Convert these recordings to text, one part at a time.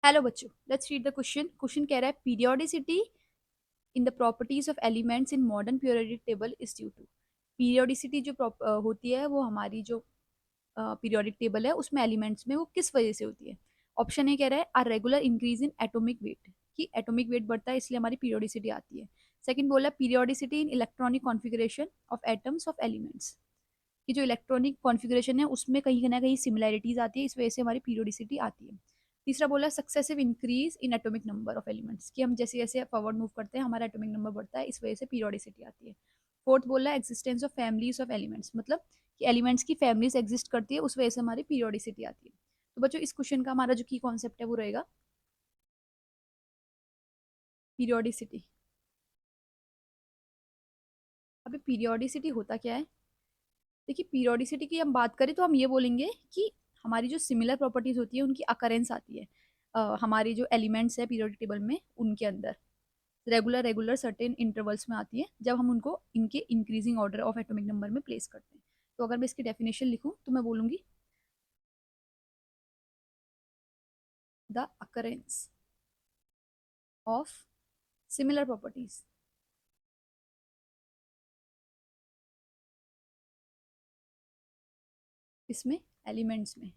Hello बच्चों, let's read the question. Question कह रहा है periodicity in the properties of elements in modern periodic table is due to. Periodicity जो होती है वो हमारी जो पीरियोडिक टेबल है उसमें एलिमेंट्स में वो किस वजह से होती है। ऑप्शन ए कह रहा है a regular increase in atomic weight, कि एटॉमिक वेट बढ़ता है इसलिए हमारी पीरियोडिसिटी आती है। सेकंड बोला periodicity in electronic configuration of atoms of elements, कि जो इलेक्ट्रॉनिक कॉन्फ़िगरेशन है उसमें कहीं ना कहीं सिमिलैरिटीज आती है, इस वजह से हमारी पीरियोडिसिटी आती है। तीसरा बोला successive increase in atomic number of elements, कि हम जैसे जैसे फॉरवर्ड मूव करते हैं हमारा एटॉमिक नंबर बढ़ता है, इस वजह से पीरियोडिसिटी आती है। फोर्थ बोला existence of families of elements, मतलब कि एलिमेंट्स की फैमिलीज एग्जिस्ट करती है, उस वजह से हमारी पीरियोडिसिटी आती है। तो बच्चों इस क्वेश्चन का हमारा जो की कॉन्सेप्ट है वो रहेगा पीरियोडिसिटी। अभी पीरियोडिसिटी होता क्या है? देखिए पीरियोडिसिटी की हम बात करें तो हम ये बोलेंगे कि हमारी जो सिमिलर प्रॉपर्टीज होती है उनकी अकरेंस आती है हमारी जो एलिमेंट्स है पीरियोडिक टेबल में उनके अंदर रेगुलर रेगुलर सर्टेन इंटरवल्स में आती है जब हम उनको इनके increasing order of atomic number में प्लेस करते हैं। तो अगर मैं इसकी डेफिनेशन लिखूं तो मैं बोलूंगी the occurrence of similar properties इसमें एलिमेंट्स में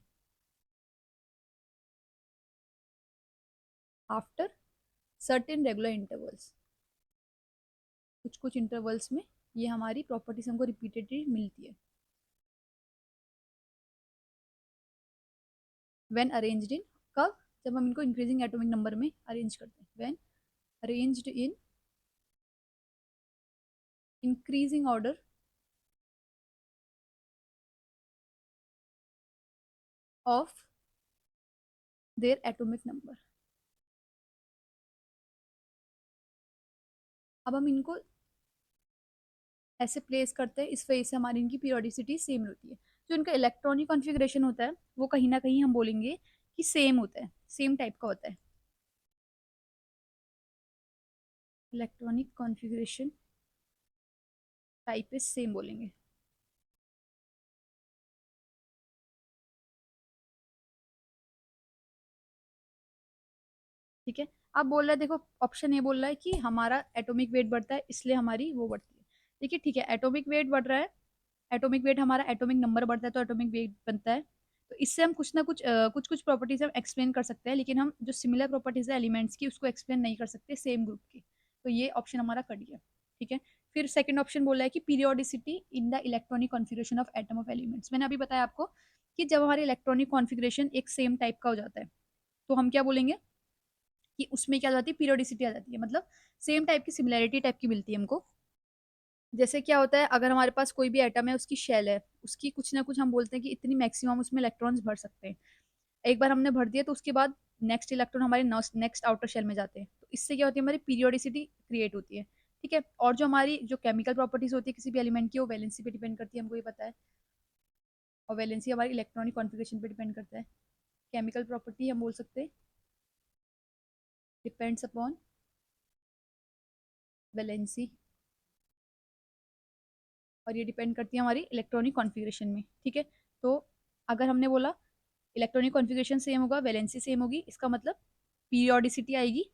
आफ्टर सर्टेन रेगुलर इंटरवल्स, कुछ कुछ इंटरवल्स में ये हमारी प्रॉपर्टीज हमको रिपीटेडली मिलती है। व्हेन अरेंज्ड इन, कब? जब हम इनको इंक्रीजिंग एटॉमिक नंबर में अरेंज करते हैं। When arranged in increasing order of their atomic number. अब हम इनको ऐसे प्लेस करते हैं, इस वजह से हमारी इनकी पीरियोडिसिटी सेम होती है। जो इनका इलेक्ट्रॉनिक कॉन्फ़िगरेशन होता है वो कहीं ना कहीं हम बोलेंगे कि सेम होता है, सेम टाइप का होता है। Electronic configuration type is same बोलेंगे। ठीक है। अब बोल रहा है, देखो ऑप्शन ए बोल रहा है कि हमारा एटॉमिक वेट बढ़ता है इसलिए हमारी वो बढ़ती है। देखिए ठीक है, एटॉमिक वेट बढ़ रहा है, एटॉमिक वेट हमारा एटॉमिक नंबर बढ़ता है तो एटॉमिक वेट बनता है। तो इससे हम कुछ ना कुछ कुछ कुछ प्रॉपर्टीज हम एक्सप्लेन कर सकते हैं, लेकिन हम जो सिमिलर प्रॉपर्टीज है एलिमेंट्स की उसको एक्सप्लेन नहीं कर सकते सेम ग्रुप की। तो ये ऑप्शन हमारा कट गया। ठीक है। फिर सेकंड ऑप्शन बोला है कि periodicity in the electronic configuration of atom of elements. मैंने अभी बताया आपको कि जब हमारे इलेक्ट्रॉनिक कॉन्फ़िगरेशन एक सेम टाइप का हो जाता है तो हम क्या बोलेंगे कि उसमें क्या आ जाती है, पीरियोडिसिटी आ जाती है, मतलब सेम टाइप की सिमिलैरिटी टाइप की मिलती है हमको। जैसे क्या होता है, अगर हमारे पास कोई भी एटम है उसकी शेल है, उसकी कुछ ना कुछ हम बोलते हैं कि इतनी मैक्सिमम उसमें इलेक्ट्रॉन्स भर सकते हैं। एक बार हमने भर दिया तो उसके बाद नेक्स्ट इलेक्ट्रॉन हमारे नेक्स्ट आउटर शेल में जाते हैं, तो इससे क्या होती है, हमारी पीरियोडिसिटी क्रिएट होती है। ठीक है। और जो हमारी जो केमिकल प्रॉपर्टीज होती है किसी भी एलिमेंट की वो वैलेंसी पे डिपेंड करती है, हमको ये पता है। और वैलेंसी हमारी इलेक्ट्रॉनिक कॉन्फ़िगरेशन पे डिपेंड करता है। केमिकल प्रॉपर्टी हम बोल सकते हैं डिपेंड्स अपॉन वैलेंसी, और ये डिपेंड करती है हमारी इलेक्ट्रॉनिक कॉन्फ़िगरेशन में। ठीक है। तो अगर हमने बोला इलेक्ट्रॉनिक कॉन्फ़िगरेशन सेम होगा, वैलेंसी सेम होगी, इसका मतलब पीरियोडिसिटी आएगी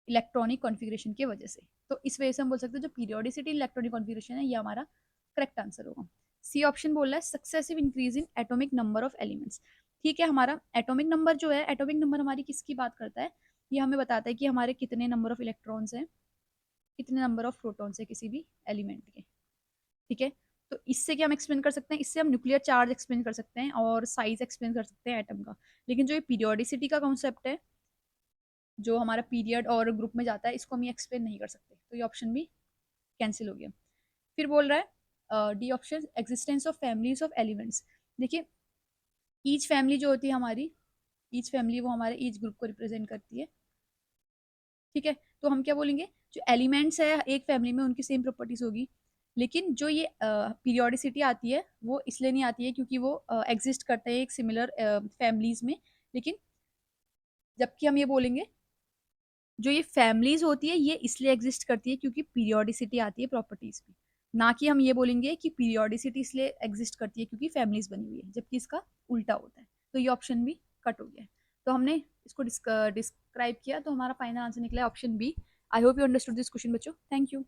इलेक्ट्रॉनिक कॉन्फ़िगरेशन की वजह से। तो इस वजह से हम बोल सकते हैं जो पीरियोडिसिटी इलेक्ट्रॉनिक कॉन्फ़िगरेशन है ये हमारा करेक्ट आंसर होगा। सी ऑप्शन बोल रहा है successive increase in atomic number of elements. ठीक है, हमारा एटॉमिक नंबर जो है, एटॉमिक नंबर हमारी किसकी बात करता है, ये हमें बताता है कि हमारे कितने नंबर ऑफ इलेक्ट्रॉन्स हैं, कितने नंबर ऑफ प्रोटॉन्स है किसी भी एलिमेंट के। ठीक है। तो इससे क्या हम एक्सप्लेन कर सकते हैं, इससे हम न्यूक्लियर चार्ज एक्सप्लेन कर सकते हैं और साइज एक्सप्लेन कर सकते हैं एटम का। लेकिन जो ये पीरियोडिसिटी का कॉन्सेप्ट है, जो हमारा पीरियड और ग्रुप में जाता है, इसको हम ये एक्सप्लेन नहीं कर सकते, तो ये ऑप्शन भी कैंसिल हो गया। फिर बोल रहा है D option existence of families of elements. देखिए ईच फैमिली जो होती है हमारी, ईच फैमिली वो हमारे ईच ग्रुप को रिप्रेजेंट करती है। ठीक है। तो हम क्या बोलेंगे, जो एलिमेंट्स है एक फैमिली में उनकी सेम प्रॉपर्टीज होगी, लेकिन जो ये पीरियोडिसिटी आती है वो इसलिए नहीं आती है क्योंकि वो एग्जिस्ट करते हैं एक सिमिलर फैमिलीज में। लेकिन जबकि हम ये बोलेंगे जो ये फैमिलीज होती है ये इसलिए एग्जिस्ट करती है क्योंकि पीरियोडिसिटी आती है प्रॉपर्टीज में, ना कि हम ये बोलेंगे कि पीरियोडिसिटी इसलिए एग्जिस्ट करती है क्योंकि फैमिलीज बनी हुई है, जबकि इसका उल्टा होता है। तो ये ऑप्शन भी कट हो गया है। तो हमने इसको डिस्क्राइब किया, तो हमारा फाइनल आंसर निकला है option B. I hope you understood this question बच्चों। Thank you.